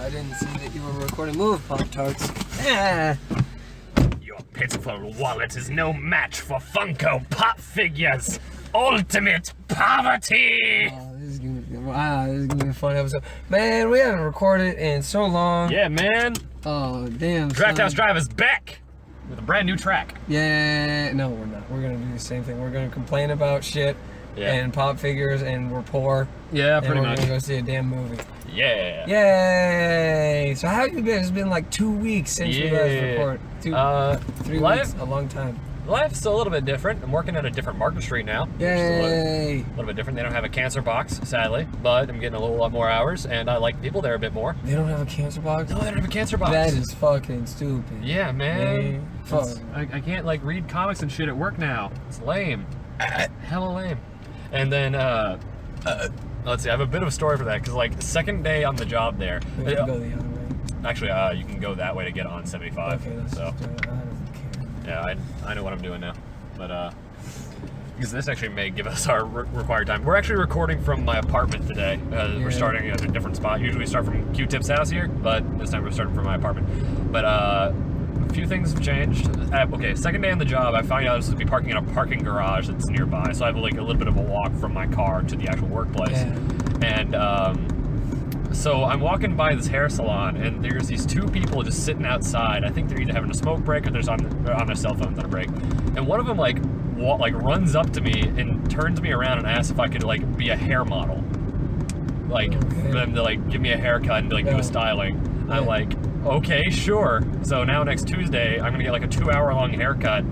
I didn't see that you were recording Move Pop-Tarts. Yeah. Your pitiful wallet is no match for Funko Pop figures. Ultimate poverty! Oh, this is gonna be a fun episode. Man, we haven't recorded in so long. Yeah, man. Oh, damn. Draft House Drive is back with a brand new track. Yeah, no, we're not. We're gonna do the same thing. We're gonna complain about shit and pop figures, and we're poor. Yeah, pretty and much. We're gonna go see a damn movie. Yeah. Yay! So how have you been? It's been like 2 weeks since we last recorded. 3 weeks, a long time. Life's a little bit different. I'm working at a different Market Street now. Yay! A little bit different. They don't have a cancer box, sadly, but I'm getting a lot more hours, and I like people there a bit more. They don't have a cancer box? No, they don't have a cancer box. That is fucking stupid. Yeah, man. Fuck. I can't like read comics and shit at work now. It's lame. Hella lame. And then, let's see, I have a bit of a story for that, because like second day on the job there. We have to go the other way. Actually, you can go that way to get on 75. Okay, let's so. just do it. I don't care. Yeah, I know what I'm doing now, but because this actually may give us our required time. We're actually recording from my apartment today. We're starting at a different spot. Usually we start from Q-Tip's house here, but this time we're starting from my apartment. But a few things have changed. Okay, second day on the job, I found out I was supposed to be parking in a parking garage that's nearby, so I have like a little bit of a walk from my car to the actual workplace. Yeah. And so I'm walking by this hair salon, and there's these two people just sitting outside. I think they're either having a smoke break or they're on their cell phones on a break. And one of them like runs up to me and turns me around and asks if I could like be a hair model, like for them to like give me a haircut and like do a styling. Yeah. I'm like, okay, sure. So now next Tuesday I'm gonna get like a 2-hour-long haircut,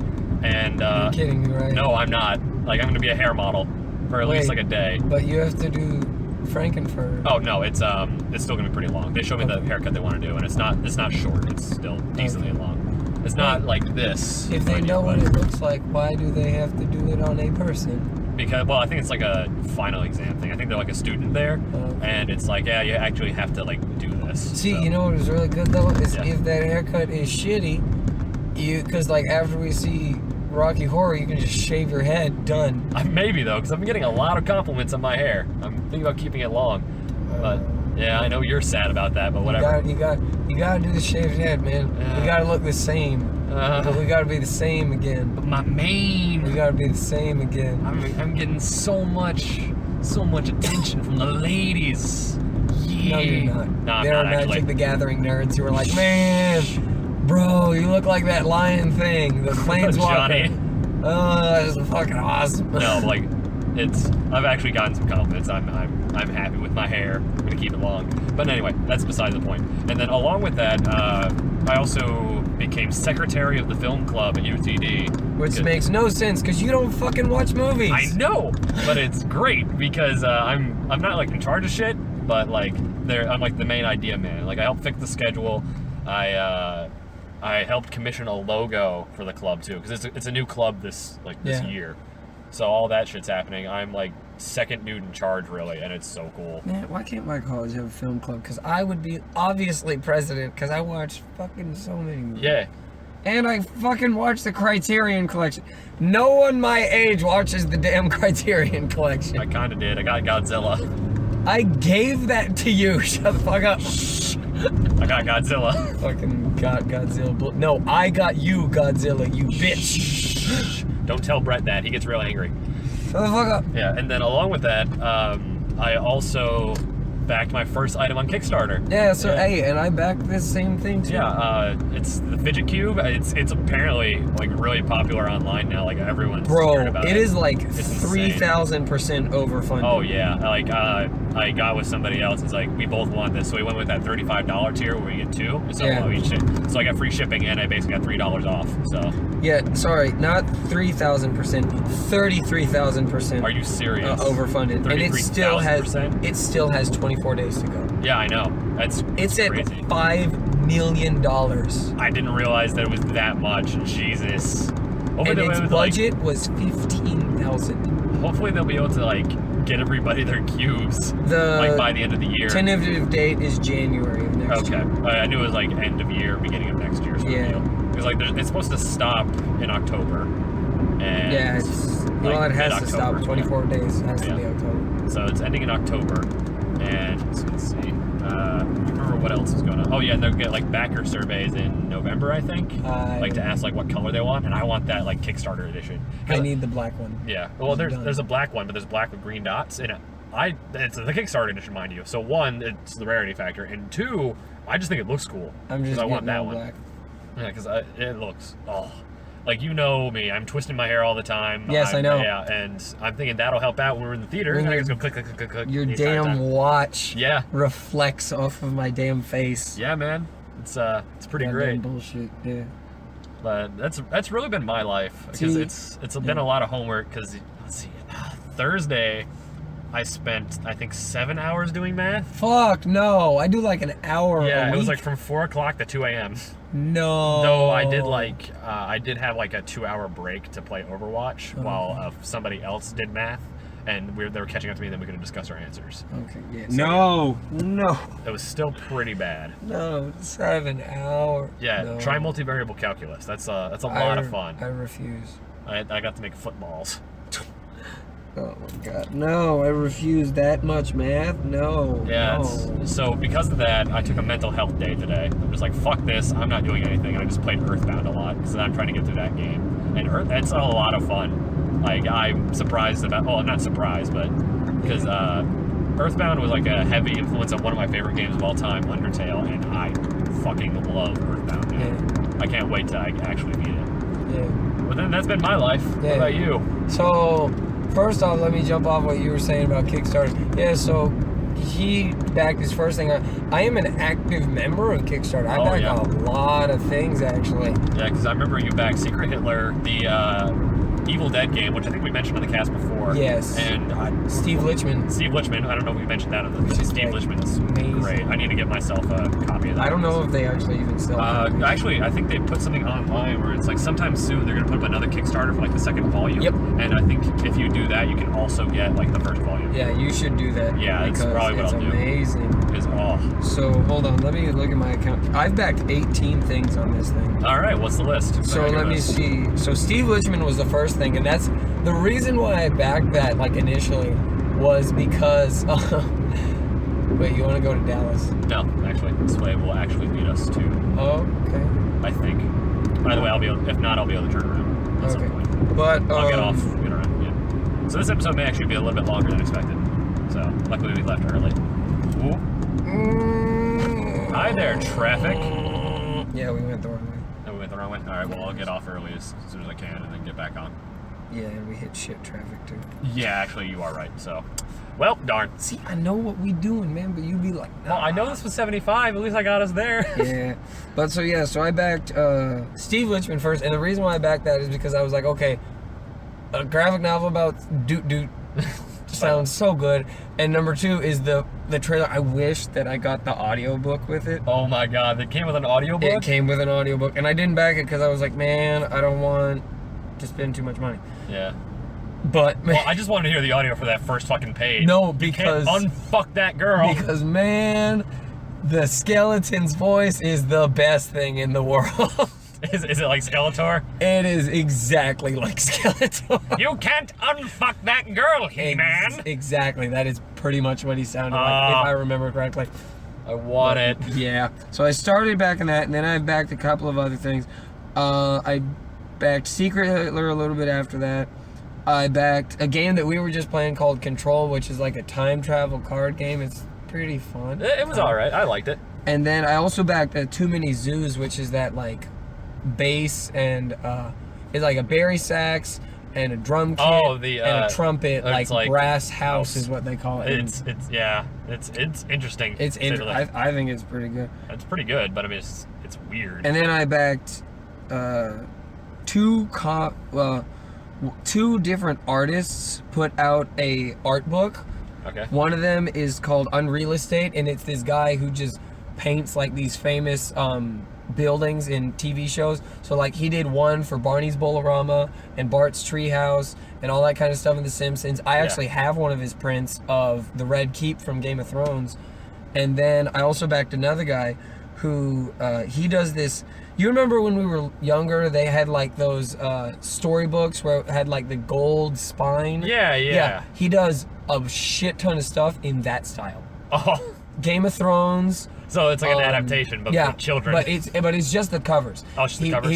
and You're kidding me, right? No, I'm not. Like I'm gonna be a hair model for at least like a day. But you have to do Frankenfurter. Oh no, it's still gonna be pretty long. They showed me the haircut they want to do, and it's not short. It's still decently long. It's not like this. If they know what it looks like, why do they have to do it on a person? Because I think it's like a final exam thing. I think they're like a student there, and it's like, yeah, you actually have to like do this. See, you know what was really good though is if that haircut is shitty, because like after we see Rocky Horror, you can just shave your head. Done. Maybe though, because I'm getting a lot of compliments on my hair. I'm thinking about keeping it long, but yeah, I know you're sad about that, but whatever. You gotta do the shaved head, man. We gotta look the same. We gotta be the same again. But my mane. We gotta be the same again. I'm getting so much attention from the ladies. Yeah. No, you're not. No, there are Magic the Gathering nerds who are like, man, bro, you look like that lion thing, the planeswalker. Johnny. Oh, that is fucking awesome. No, like, I've actually gotten some compliments. I'm happy with my hair. I'm gonna keep it long. But anyway, that's beside the point. And then along with that, I also became secretary of the film club at UTD. Which makes no sense because you don't fucking watch movies. I know, but it's great because I'm not like in charge of shit, but like I'm like the main idea man. Like I help fix the schedule. I helped commission a logo for the club too, because it's a new club this year. So all that shit's happening. I'm like second dude in charge really, and it's so cool. Man, why can't my college have a film club? Because I would be obviously president because I watch fucking so many movies. Yeah. And I fucking watch the Criterion Collection. No one my age watches the damn Criterion Collection. I kinda did. I got Godzilla. I gave that to you. Shut the fuck up. I got Godzilla. Fucking got Godzilla. No, I got you, Godzilla, you bitch. Don't tell Brett that. He gets real angry. Shut the fuck up. Yeah, and then along with that, I also backed my first item on Kickstarter. Yeah, so hey, and I backed this same thing too. Yeah, it's the Fidget Cube. It's apparently like really popular online now. Like everyone's heard about it. It is like 3,000% overfunded. Oh yeah, like I got with somebody else. It's like we both want this, so we went with that $35 tier where we get two. So so I got free shipping and I basically got $3 off. So yeah, sorry, not 3,000%, 33,000%. Are you serious? Overfunded, and it still has 24 days to go. Yeah, I know. It's at crazy. $5 million. I didn't realize that it was that much. Jesus. And its budget was $15,000. Hopefully they'll be able to like get everybody their cubes like by the end of the year. Tentative date is January of next year. Okay. I knew it was like end of year, beginning of next year. Because like it's supposed to stop in October. And yeah, it has to stop. 24 days has to be October. So it's ending in October, and let's see. remember what else is going on. Oh yeah, they'll get like backer surveys in November, I think. Like to ask like what color they want, and I want that like Kickstarter edition. I need the black one. Yeah. Well, there's a black one, but there's black with green dots, and it's the Kickstarter edition, mind you. So one, it's the rarity factor, and two, I just think it looks cool. I'm just I want that all one. black. Yeah, because it looks like you know me. I'm twisting my hair all the time. Yes, I know. Yeah, and I'm thinking that'll help out when we're in the theater. When I you- just go click, click, click, click, click. Your the entire damn time. watch Yeah. reflects off of my damn face. Yeah, man. It's pretty Goddamn great. bullshit. Yeah. But that's really been my life because See, it's been a lot of homework. Because let's see, Thursday I spent I think 7 hours doing math. Fuck no! I do like an hour. Yeah, a it was week. like from 4 o'clock to 2 a.m. No. Though I did have like a 2-hour break to play Overwatch while somebody else did math, and they were catching up to me. And then we could discuss our answers. Okay. Yeah. So, No. It was still pretty bad. No. 7 hours. Yeah, No. try multivariable calculus. That's a lot of fun. I refuse. I got to make footballs. Oh my god. No, I refuse that much math. No. Yeah, No. so because of that, I took a mental health day today. I'm just like, fuck this, I'm not doing anything. I just played Earthbound a lot because I'm trying to get through that game. And it's a lot of fun. Like, I'm surprised about, well, I'm not surprised, but because Earthbound was like a heavy influence of one of my favorite games of all time, Undertale, and I fucking love Earthbound now. Yeah. I can't wait to actually beat it. Yeah. But then that's been my life. Yeah. What about you? So, first off, let me jump off what you were saying about Kickstarter. Yeah, so he backed his first thing. I am an active member of Kickstarter. I back yeah. a lot of things, actually. Yeah, because I remember you backed Secret Hitler, the Evil Dead game, which I think we mentioned on the cast before. Yes. And Steve Lichman. Steve Lichman, I don't know if we mentioned that on the Which is Steve great. Lichman's Amazing. great. I need to get myself a copy of that. I don't know if they actually even sell it. Actually, I think they put something online where it's like sometime soon they're going to put up another Kickstarter for like the second volume. Yep. And I think if you do that, you can also get like the first volume. Yeah, you should do that. Yeah, that's because probably what it's I'll do. amazing. So, hold on. Let me look at my account. I've backed 18 things on this thing. All right, what's the list? So let me see. So Steve Lichman was the first thing, and that's the reason why I backed that. Like initially, was because. Wait, you want to go to Dallas? No, actually, this way will actually beat us to. Oh, okay. I think. By the way, if not, I'll be able to turn around at some Okay. point. But I'll get off. Get around. Yeah. So this episode may actually be a little bit longer than expected. So luckily we left early. Ooh. Hi there, traffic. Yeah, we went the wrong way. Oh, we went the wrong way. All right. Well, I'll get off early as soon as I can, and then get back on. Yeah, and we hit shit traffic too. Yeah, actually, you are right. So, well, darn. See, I know what we doing, man, but you be like, nah. Well, I know this was 75. At least I got us there. Yeah, but so I backed Steve Lichman first, and the reason why I backed that is because I was like, okay, a graphic novel about Doot Doot sounds so good, and number two is the trailer. I wish that I got the audiobook with it. Oh my God! It came with an audiobook. It came with an audiobook, and I didn't back it because I was like, man, I don't want to spend too much money. Yeah. But man, Well, I just wanted to hear the audio for that first fucking page. No, You can't because- unfuck that girl. because man, the skeleton's voice is the best thing in the world. Is it like Skeletor? It is exactly like Skeletor. You can't unfuck that girl, He-Man. Exactly. That is pretty much what he sounded like, if I remember correctly. I want it. Yeah. So I started backing that, and then I backed a couple of other things. I backed Secret Hitler a little bit after that. I backed a game that we were just playing called Control, which is like a time travel card game. It's pretty fun. It was all right. I liked it. And then I also backed Too Many Zoos, which is that like bass and it's like a Barry sax and a drum kit and a trumpet, like brass house is what they call it. It's interesting. It's to say the least. I think it's pretty good. It's pretty good, but I mean it's weird. And then I backed two different artists put out a art book. Okay. One of them is called Unreal Estate, and it's this guy who just paints like these famous buildings in TV shows. So like he did one for Barney's Bolorama and Bart's Treehouse and all that kind of stuff in The Simpsons. I actually have one of his prints of the Red Keep from Game of Thrones. And then I also backed another guy who he does this. You remember when we were younger, they had like those storybooks where it had like the gold spine? Yeah. He does a shit ton of stuff in that style. Oh. Game of Thrones. So it's like an adaptation, but for children. But it's just the covers. Oh, it's just the covers.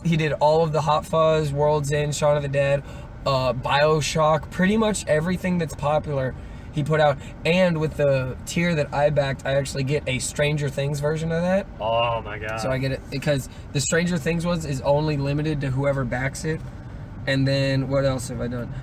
He did all of the Hot Fuzz, World's End, Shaun of the Dead, BioShock, pretty much everything that's popular. He put out, and with the tier that I backed, I actually get a Stranger Things version of that. Oh my god! So I get it because the Stranger Things is only limited to whoever backs it. And then what else have I done?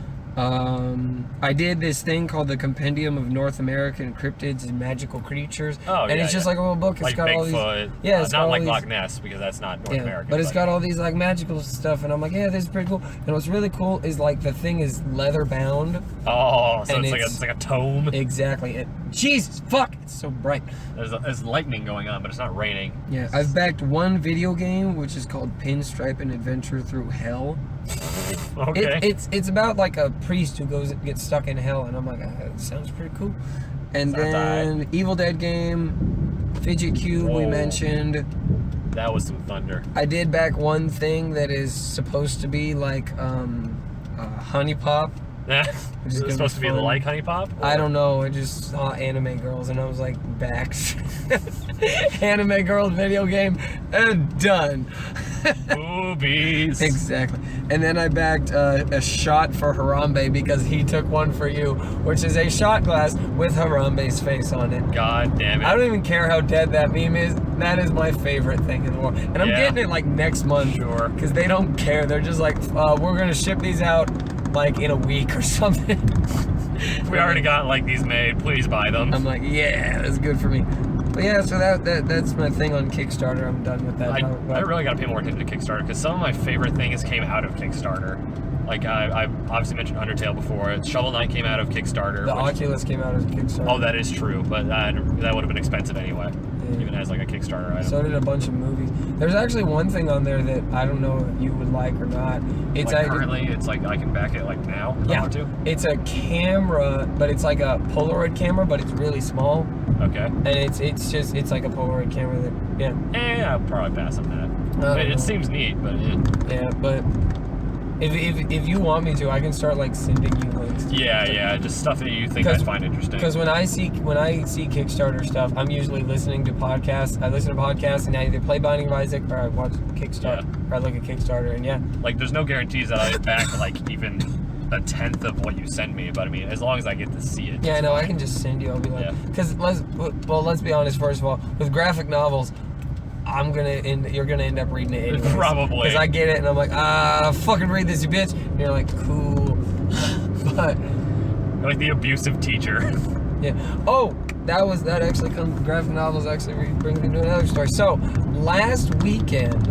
I did this thing called the Compendium of North American Cryptids and Magical Creatures. Oh, and it's just like a little book. It's like got Bigfoot. all these. Yeah, it's not like these, Loch Ness because that's not North American. But it's got all these like magical stuff, and I'm like, yeah, this is pretty cool. And what's really cool is like the thing is leather bound. Oh, so it's like a tome. Exactly. Jesus, fuck! It's so bright. There's lightning going on, but it's not raining. Yeah, I've backed one video game which is called Pinstripe and Adventure Through Hell. Okay. It's about like a priest who gets stuck in hell, and I'm like, that sounds pretty cool. And then Evil Dead game, Fidget Cube we mentioned. That was some thunder. I did back one thing that is supposed to be like Honey Pop. Is it supposed to be like Honey Pop? I don't know. I just saw Anime Girls and I was like, backs. Anime Girls video game and done. Boobies. Exactly. And then I backed a shot for Harambe because he took one for you, which is a shot glass with Harambe's face on it. God damn it. I don't even care how dead that meme is. That is my favorite thing in the world. And I'm getting it like next month. Sure. Because they don't care. They're just like, we're going to ship these out like in a week or something. We already got like these made. Please buy them. I'm like, yeah, that's good for me. But yeah, so that's my thing on Kickstarter. I'm done with that. I really got to pay more attention to Kickstarter because some of my favorite things came out of Kickstarter. Like I obviously mentioned Undertale before. Shovel Knight came out of Kickstarter. The Oculus came out of Kickstarter. Oh, that is true, but that would have been expensive anyway. Yeah. Even as like a Kickstarter item. So did a bunch of movies. There's actually one thing on there that I don't know if you would like or not. It's like currently, it's like I can back it like now. If I want to. It's a camera, but it's like a Polaroid camera, but it's really small. Okay. And it's like a Polaroid camera that I'll probably pass on that. It seems neat, but yeah, but. If you want me to, I can start like sending you links. Yeah, just stuff that you think I'd find interesting. Because when I see Kickstarter stuff, I'm usually listening to podcasts. I listen to podcasts and I either play Binding of Isaac or I watch Kickstarter or I look at Kickstarter and like there's no guarantees that I back like even a tenth of what you send me, but I mean as long as I get to see it. Yeah, I know. I can just send you. I'll be like, because let's be honest. First of all, with graphic novels. You're gonna end up reading it anyways. Probably. Because I get it and I'm like, fucking read this, you bitch. And you're like, cool. But like the abusive teacher. Yeah. Oh, that actually comes. Graphic novels actually brings me to another story. So last weekend,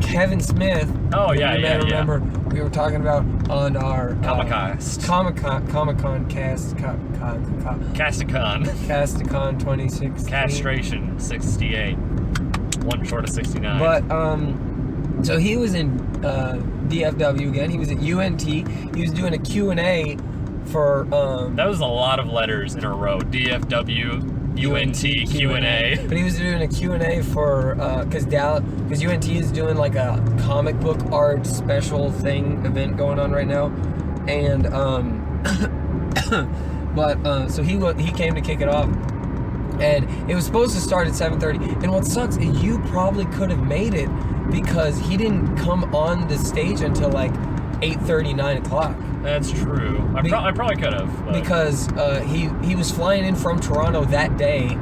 Kevin Smith. Oh yeah. Remember we were talking about on our Comic Con cast. Casticon 2016. Castration 68. One short of 69. But so he was in DFW again. He was at UNT. He was doing a Q&A for that was a lot of letters in a row. DFW UNT Q&A. But he was doing a Q&A for because UNT is doing like a comic book art special event going on right now, and so he came to kick it off, and it was supposed to start at 7:30. And what sucks is you probably could have made it because he didn't come on the stage until like 8:30, 9 o'clock. That's true. I probably could have. But... Because he was flying in from Toronto that day,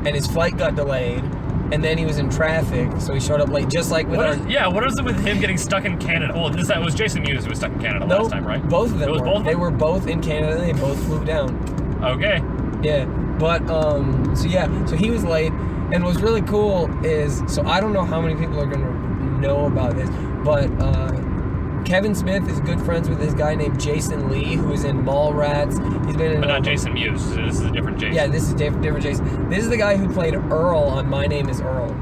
and his flight got delayed, and then he was in traffic, so he showed up late, just like with what is it with him getting stuck in Canada? Oh, that was Jason Mewes who was stuck in Canada last time, right? Both of them They were both in Canada, and they both flew down. Okay. Yeah, but, so he was late, and what's really cool is, so I don't know how many people are going to know about this, but, Kevin Smith is good friends with this guy named Jason Lee, who is in Mallrats. He's been in. But not Jason Mewes. So this is a different Jason. Yeah, this is different Jason. This is the guy who played Earl on My Name Is Earl.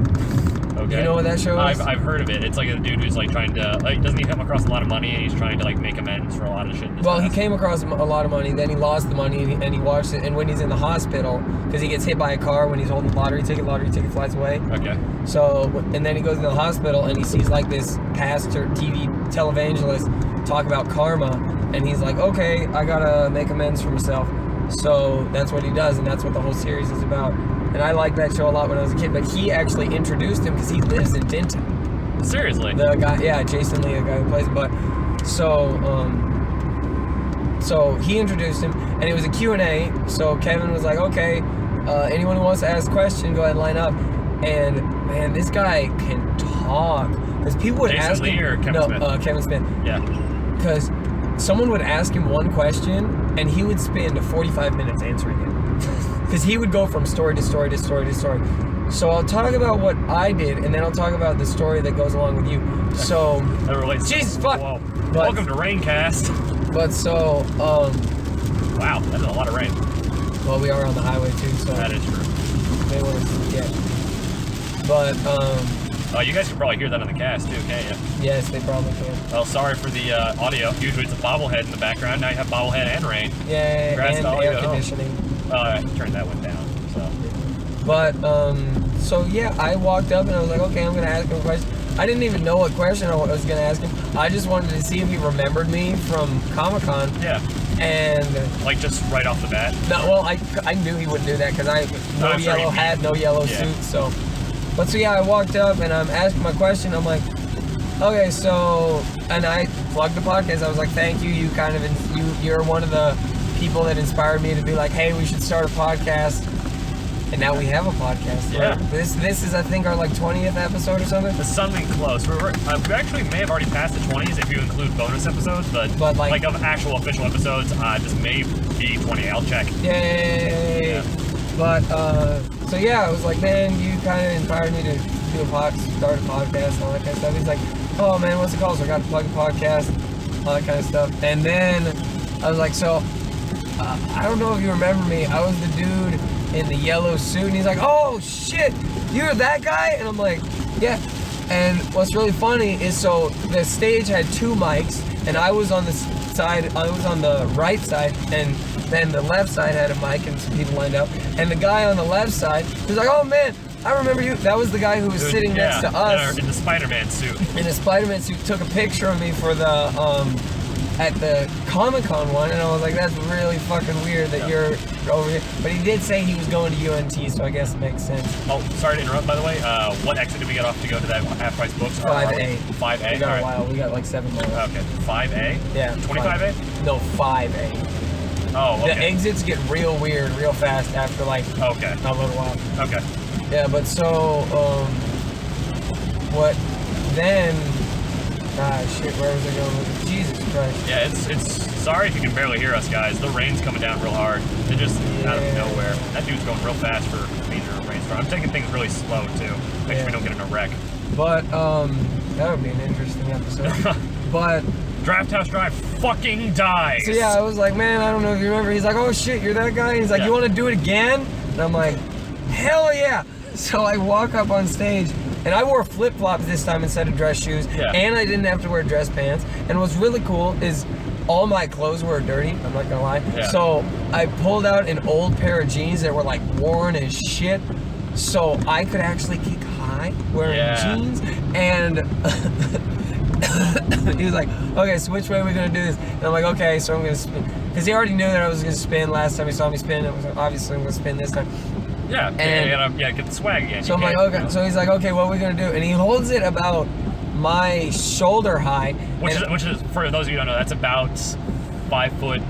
Okay. You know what that show is? I've heard of it. It's like a dude who's like trying to doesn't he come across a lot of money and he's trying to like make amends for a lot of shit. Well, he came across a lot of money, then he lost the money and he watched it. And when he's in the hospital, because he gets hit by a car when he's holding the lottery ticket flies away. Okay. So and then he goes to the hospital and he sees like this pastor, TV televangelist talk about karma, and he's like, okay, I gotta make amends for myself. So that's what he does, and that's what the whole series is about. And I liked that show a lot when I was a kid, but he actually introduced him because he lives in Denton. Seriously? The guy, yeah, Jason Lee, the guy who plays him. But so he introduced him, and it was a Q&A. So Kevin was like, okay, anyone who wants to ask a question, go ahead and line up. And man, this guy can talk. Because people would Jason ask Lee him, or Kevin Smith? Kevin Smith. Yeah. Because someone would ask him one question, and he would spend 45 minutes answering it. Because he would go from story to story to story to story. So I'll talk about what I did, and then I'll talk about the story that goes along with you. So That relates. Jesus fuck. Whoa. But- Welcome to Raincast. But so Wow, that's a lot of rain. well, we are on the highway too, so That is true. they want to yeah. But Oh, you guys can probably hear that on the cast too, can't you? yes, they probably can. Well, sorry for the audio. Usually it's a bobblehead in the background. Now you have bobblehead and rain. Yeah, Congrats and to all you air at home. conditioning. I turned that one down. So But so yeah, I walked up and I was like, okay, I'm gonna ask him a question. I didn't even know what question I was gonna ask him. I just wanted to see if he remembered me from Comic-Con. yeah, And like just right off the bat. no, well, I knew he wouldn't do that because I no I'm sure yellow he- hat, no yellow Yeah. suit. So, but so yeah, I walked up and I'm asking my question. I'm like, okay, so, and I plugged the podcast. I was like, thank you. You kind of you're one of the people that inspired me to be like, hey, we should start a podcast. And now we have a podcast. Yeah. Right? This is I think our like 20th episode or something. It's something close. We actually may have already passed the 20s if you include bonus episodes, but like of actual official episodes, this may be 20. I'll check. Yay! Yeah. But so yeah, I was like, man, you kind of inspired me to do start a podcast and all that kind of stuff. He's like, oh man, what's it called? So I got to plug a podcast, all that kind of stuff. And then I was like, so I don't know if you remember me. I was the dude in the yellow suit, and he's like, oh shit, you're that guy? And I'm like, yeah. And what's really funny is, so the stage had 2 mics, and I was on the side, I was on the right side, and then the left side had a mic and some people lined up, and the guy on the left side was like, oh man, I remember you. That was the guy who was sitting next to us in the Spider-Man suit. in a Spider-Man suit, took a picture of me for the at the Comic-Con one, and I was like, that's really fucking weird that you're over here. But he did say he was going to UNT, so I guess it makes sense. Oh, sorry to interrupt, by the way. What exit did we get off to go to that half-price books? 5A. 5A? We got All a right. while. We got like 7 more. Okay, 5A? Yeah. 25A? No, 5A. Oh, The okay. exits get real weird real fast after like Okay, a little while. okay. Yeah, but so, what then, shit, where was I going with it? Jesus Christ. Yeah, it's sorry if you can barely hear us, guys. The rain's coming down real hard. It just out of Yeah. nowhere. That dude's going real fast for a major rainstorm. I'm taking things really slow, too. Make sure we don't get in a wreck. But, that would be an interesting episode. But, Draft House Drive fucking dies! so yeah, I was like, man, I don't know if you remember. He's like, oh shit, you're that guy? He's like, Yeah. you want to do it again? And I'm like, hell yeah. So I walk up on stage, and I wore flip-flops this time instead of dress shoes, Yeah. and I didn't have to wear dress pants. And what's really cool is all my clothes were dirty, I'm not gonna lie. Yeah. So I pulled out an old pair of jeans that were like worn as shit, so I could actually kick high wearing Yeah. jeans. And he was like, okay, so which way are we gonna do this? And I'm like, okay, so I'm gonna spin. Because he already knew that I was gonna spin last time he saw me spin. It was obviously I'm gonna spin this time. Yeah, And- you gotta get the swag again. So You I'm like, can't, okay. you know. So he's like, okay, what are we gonna do? And he holds it about my shoulder high. Which and- is, for those of you who don't know, that's about 5'6".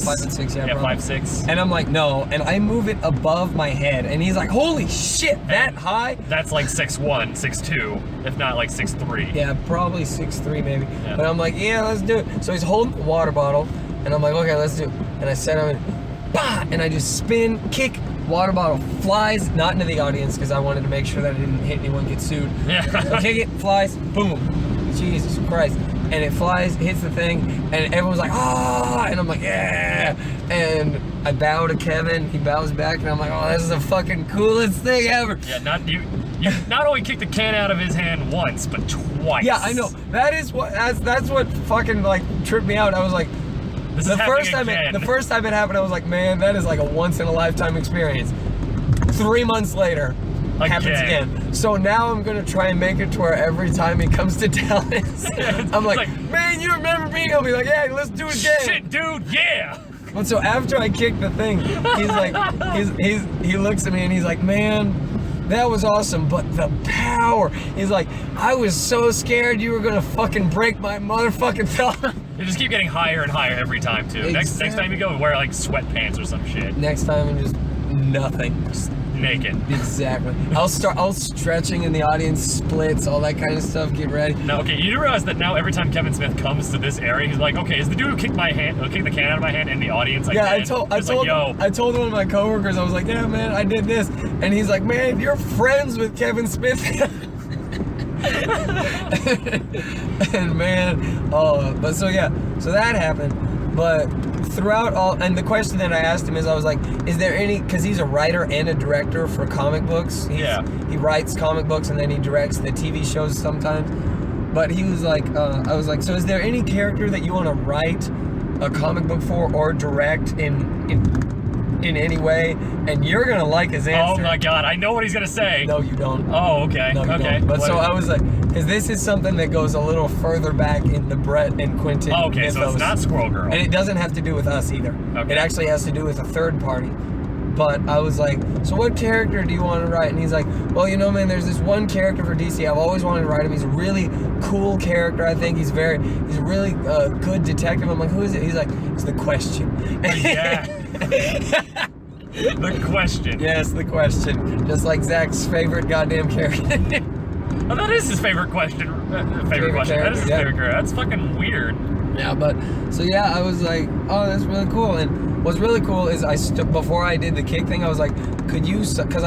5'6", yeah, Yeah, probably. 5'6". And I'm like, no. And I move it above my head. And he's like, holy shit, that high? That's like 6'1", 6'2", if not like 6'3". Yeah, probably 6'3" maybe. Yeah. But I'm like, yeah, let's do it. So he's holding the water bottle, and I'm like, okay, let's do it. And I set him in, bah! And I just spin, kick, water bottle flies, not into the audience because I wanted to make sure that it didn't hit anyone, get sued. Yeah. So kick it, flies, boom. Jesus Christ. And it flies, hits the thing, and everyone's like, ah! And I'm like, yeah! And I bow to Kevin, he bows back, and I'm like, oh, this is the fucking coolest thing ever. Yeah, you not only kicked the can out of his hand once, but twice. Yeah, I know. That's what fucking like tripped me out. I was like, This the is first happening time again. the first time it happened, I was like, man, that is like a once in a lifetime experience. 3 months later, happens again. So now I'm gonna try and make it to where every time he comes to Dallas, I'm like, man, you remember me? He'll be like, yeah, let's do it again. Shit, dude, yeah! But so after I kicked the thing, he's like, he looks at me and he's like, man, that was awesome, but the power. He's like, I was so scared you were gonna fucking break my motherfucking thumb. You just keep getting higher and higher every time too. Exactly. Next time you go, wear like sweatpants or some shit. Next time I'm just nothing. Just naked. Exactly. I'll stretching in the audience, splits, all that kind of stuff. Get ready. Now, okay, you do realize that now every time Kevin Smith comes to this area, he's like, okay, is the dude who kicked the can out of my hand in the audience? Like, Yeah, I told one of my coworkers, I was like, yeah, man, I did this, and he's like, man, you're friends with Kevin Smith. And man, but so that happened. But throughout all, and the question that I asked him is, I was like, is there any, because he's a writer and a director for comic books. He writes comic books and then he directs the TV shows sometimes. But he was like, I was like, so is there any character that you want to write a comic book for or direct in any way? And you're gonna like his answer. Oh my god, I know what he's gonna say. No, you don't. Oh, okay. No, you okay. don't. But so I was like, because this is something that goes a little further back in the Brett and Quentin okay, mythos. so it's not Squirrel Girl. And it doesn't have to do with us either. Okay. It actually has to do with a third party. But I was like, so what character do you want to write? And he's like, well, you know, man, there's this one character for DC. I've always wanted to write him. He's a really cool character. I think he's a really good detective. I'm like, who is it? He's like, it's The Question. Yeah. The Question. Yes, The Question. Just like Zach's favorite goddamn character. Oh, that is his favorite question. Favorite question. That is his favorite character. That's fucking weird. Yeah, but so yeah, I was like, oh, that's really cool. And what's really cool is before I did the kick thing, I was like, could you? Because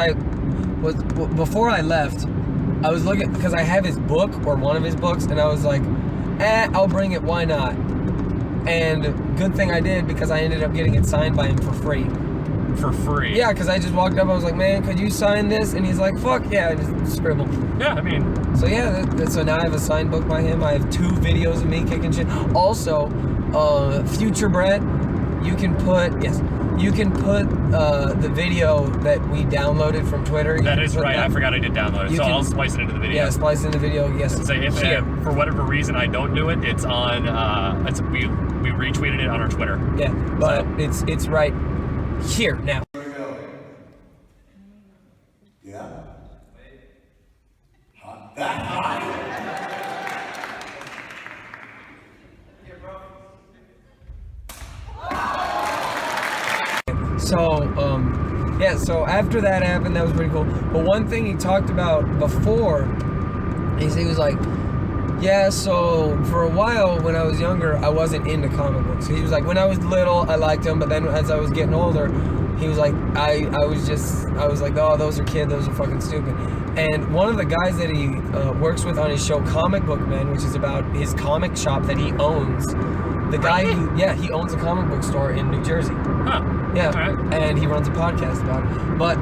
before I left, I was looking because I have his book or one of his books, and I was like, I'll bring it. Why not? And good thing I did because I ended up getting it signed by him for free. For free? Yeah, because I just walked up. I was like, man, could you sign this? And he's like, fuck yeah, I just scribbled. Yeah, I mean. So yeah, so now I have a signed book by him. I have 2 videos of me kicking shit. Also, Future Brett, you can put the video that we downloaded from Twitter. That is right. I forgot I did download it, so I'll splice it into the video. Yeah, splice it into the video. Yes. So if for whatever reason I don't do it, it's on. We retweeted it on our Twitter. Yeah, but so. it's right here now. Yeah. That high? So after that happened, that was pretty cool. But one thing he talked about before is he was like, yeah, so for a while when I was younger, I wasn't into comic books. He was like, when I was little, I liked them, but then as I was getting older, he was like, I was like, oh, those are kids, those are fucking stupid. And one of the guys that he works with on his show, Comic Book Man, which is about his comic shop that he owns, the guy he owns a comic book store in New Jersey. Huh. Yeah, right. And he runs a podcast about it. But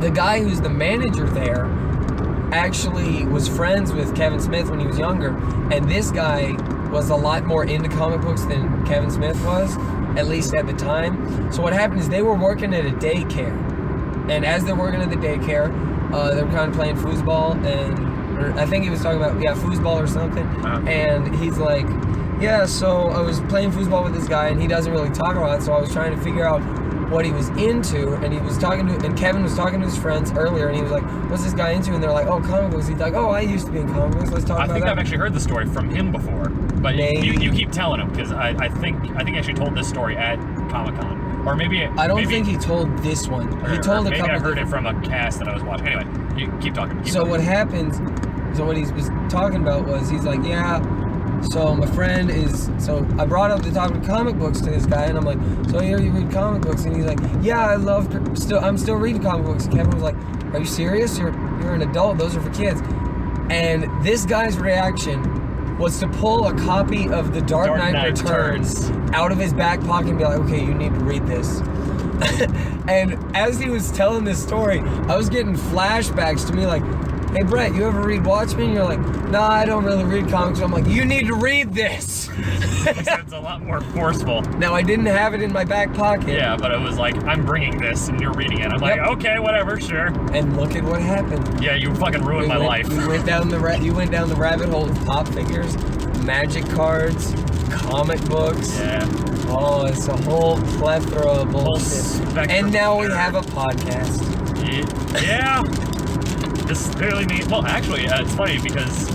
the guy who's the manager there actually was friends with Kevin Smith when he was younger, and this guy was a lot more into comic books than Kevin Smith was, at least at the time. So what happened is they were working at a daycare, and as they're working at the daycare, they were kind of playing foosball, and I think he was talking about foosball or something, and he's like, yeah, so I was playing foosball with this guy, and he doesn't really talk a lot, so I was trying to figure out what he was into, and he was talking to, and Kevin was talking to his friends earlier, and he was like, what's this guy into? And they're like, oh, comic books. He's like, oh, I used to be in comic books, let's talk about that. I think I've actually heard the story from him before, but you keep telling him, because I think he actually told this story at Comic-Con. Or maybe I don't think he told this one. He told a couple. Maybe I heard it from a cast that I was watching. Anyway, you keep talking. What happens? So what he was talking about was he's like, yeah. So my friend is. So I brought up the topic of comic books to this guy, and I'm like, so here you read comic books, and he's like, yeah, I'm still reading comic books. And Kevin was like, are you serious? You're an adult. Those are for kids. And this guy's reaction was to pull a copy of The Dark Knight Returns out of his back pocket and be like, okay, you need to read this. And as he was telling this story, I was getting flashbacks to me like, hey, Brett, you ever read Watchmen? And you're like, nah, I don't really read comics. I'm like, you need to read this. It's a lot more forceful. Now, I didn't have it in my back pocket. Yeah, but it was like, I'm bringing this and you're reading it. I'm like, okay, whatever, sure. And look at what happened. Yeah, you fucking ruined my life. You went down the rabbit hole of pop figures, magic cards, comic books. Yeah. Oh, it's a whole plethora of Whole bullshit. spectrum And now we of have a podcast. Yeah. This clearly means. Well, actually, it's funny because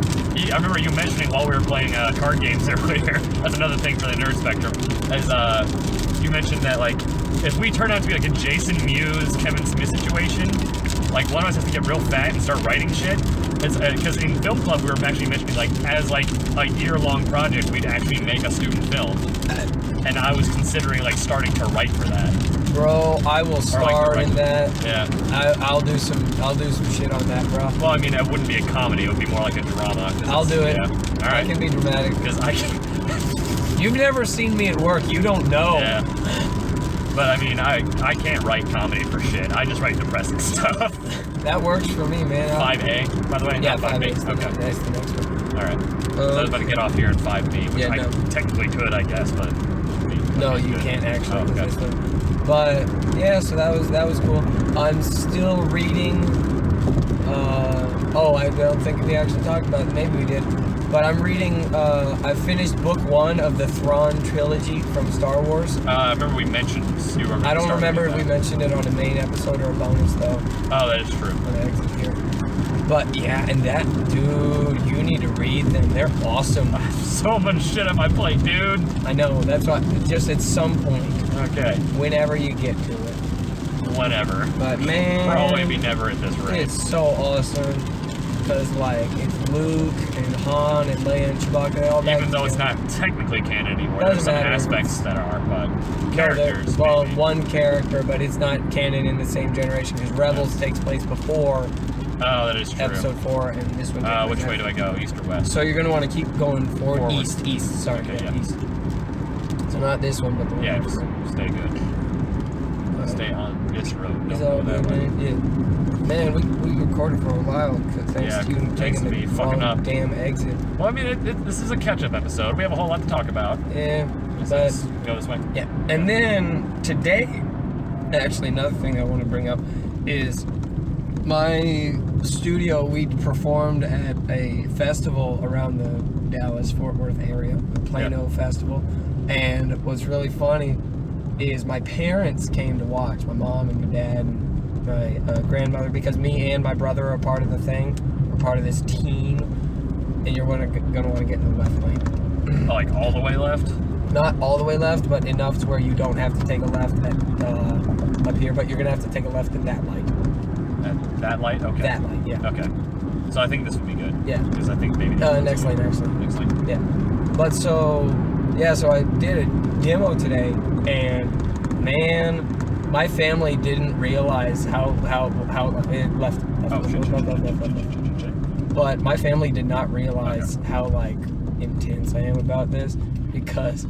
I remember you mentioning while we were playing card games earlier. That's another thing for the nerd spectrum. As you mentioned that like if we turn out to be like a Jason Mewes, Kevin Smith situation, like one of us has to get real fat and start writing shit. It's because in film club we were actually mentioning like as like a year-long project we'd actually make a student film, and I was considering like starting to write for that. Bro, I will star in that. Yeah. I'll do some shit on that, bro. Well, I mean, it wouldn't be a comedy. It would be more like a drama. I'll do it. Yeah. All I right. can be dramatic. Because I can. You've never seen me at work. You don't know. Yeah. But I mean, I can't write comedy for shit. I just write depressing stuff. That works for me, man. 5A, by the way. Yeah, not 5A. Okay. That's the next one. All right. So I was about to get off here in 5B, which Yeah, I no. technically could, I guess, but. No, you can't actually. Oh, okay. That's the- But yeah, so that was cool. I'm still reading. I don't think we actually talked about it. Maybe we did. But I'm reading. I finished book 1 of the Thrawn trilogy from Star Wars. I remember we mentioned. You remember I don't starting remember with if we that. mentioned it on a main episode or a bonus though. Oh, that is true. On the exit here. But yeah, and that dude, you need to read them. They're awesome. So much shit on my plate, dude. I know. That's what. Just at some point, Okay. whenever you get to it. Whenever. But man, Probably be never at this rate. it's so awesome because like it's Luke and Han and Leia and Chewbacca. They all back Even though it's together. not technically canon anymore. Doesn't There's some matter. aspects that are, but No, characters. well, maybe. one character, but it's not canon in the same generation because Rebels takes place before Oh, that is true. Episode 4, and this one. takes Which place way do I go? East or west? So you're gonna want to keep going forward. Forward. East. Sorry, Okay, yeah. east. So not this one, but the one. Yeah, next. just stay good. Stay on this road. Don't It's go all that good, way. man. Yeah. Man, we recorded for a while thanks Yeah, to you thanks taking to me the fucking wrong up. damn exit. Well, I mean, this is a catch-up episode. We have a whole lot to talk about. Yeah, Just but let's go this way. yeah. And then today, actually, another thing I want to bring up is my studio. We performed at a festival around the Dallas-Fort Worth area, the Plano Festival, and what's really funny is my parents came to watch, my mom and my dad and my grandmother, because me and my brother are part of the thing. We're part of this team, and you're gonna want to get in the left lane. Oh, like all the way left? Not all the way left, but enough to where you don't have to take a left at, up here, but you're gonna have to take a left at that light. At that light? Okay. That light, yeah. Okay. So I think this would be good. Yeah. Because I think maybe... Next lane, actually. Next lane. Yeah. But so I did a demo today, and man, my family didn't realize how it left. Oh, shit. But my family did not realize how like intense I am about this because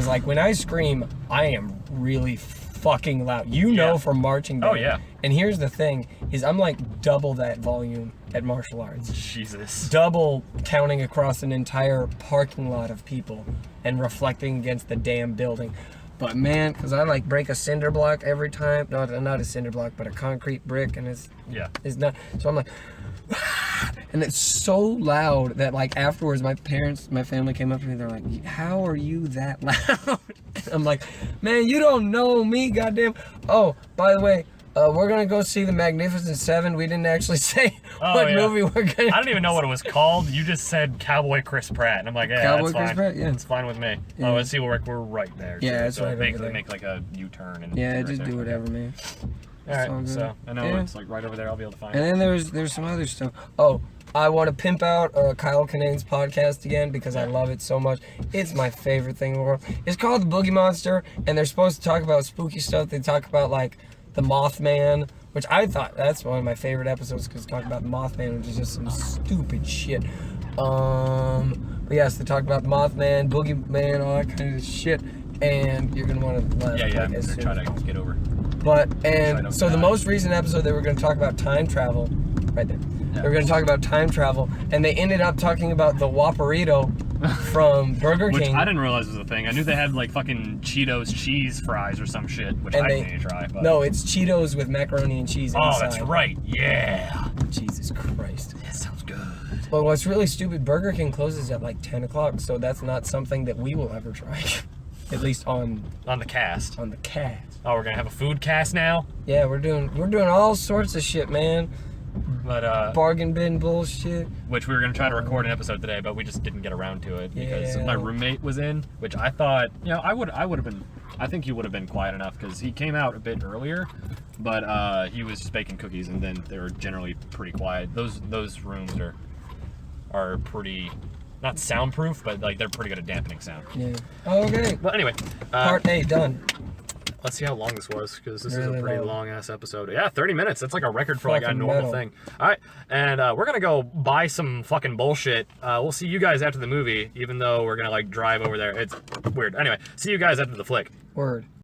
like when I scream, I am really fucking loud. You know, Yeah. from marching band. Oh, yeah. And here's the thing: is I'm like double that volume at martial arts. Jesus. Double counting across an entire parking lot of people and reflecting against the damn building. But man, because I like break a cinder block every time. No, not a cinder block, but a concrete brick, and it's not. So I'm like, and it's so loud that like afterwards, my family came up to me. They're like, "How are you that loud?" And I'm like, "Man, you don't know me, goddamn." Oh, by the way. We're gonna go see The Magnificent Seven. We didn't actually say what movie we're gonna. I don't even know what it was called. You just said Cowboy Chris Pratt, and I'm like, yeah, Cowboy that's Chris fine. Pratt, yeah. It's fine with me. Yeah. Oh, let's see, we're right there. Yeah, too. it's so right make, over there. make like a U-turn and Yeah, right just there. do whatever, man. All It's all right, good. so I know Yeah. it's like right over there. I'll be able to find And it. then there's some other stuff. Oh, I want to pimp out Kyle Kinane's podcast again because I love it so much. It's my favorite thing in the world. It's called The Boogie Monster, and they're supposed to talk about spooky stuff. They talk about like the Mothman, which I thought that's one of my favorite episodes because talk about the Mothman, which is just some stupid shit. But yes, they talk about the Mothman, Boogeyman, all that kind of shit, and you're gonna want to laugh. Yeah, like, as they're soon trying as to possible. get over. But I and don't so the die. most recent episode they were going to talk about time travel, right there. Yeah. They were going to talk about time travel, and they ended up talking about the Whopperito from Burger Which King. I didn't realize was a thing. I knew they had like fucking Cheetos cheese fries or some shit, which And I they- need to try. But... No, it's Cheetos with macaroni and cheese Oh, inside. that's right. Yeah. Jesus Christ. That sounds good. But what's really stupid, Burger King closes at like 10 o'clock, so that's not something that we will ever try. At least on On the cast. the cast. Oh, we're gonna have a food cast now? Yeah, we're doing all sorts of shit, man. But Bargain bin bullshit. which we were gonna try to record an episode today, but we just didn't get around to it because Yeah. my roommate was in, which I thought, you know, I would have been, I think he would have been quiet enough because he came out a bit earlier, but he was just baking cookies and then they were generally pretty quiet. Those rooms are pretty, not soundproof, but like they're pretty good at dampening sound. Yeah. Okay. But anyway, Part A done. let's see how long this was because this is Really a pretty long. long ass episode. Yeah, 30 minutes. That's like a record for like a Fucking normal metal. thing. All right, and we're gonna go buy some fucking bullshit. We'll see you guys after the movie, even though we're gonna like drive over there. It's weird. Anyway, see you guys after the flick. Word.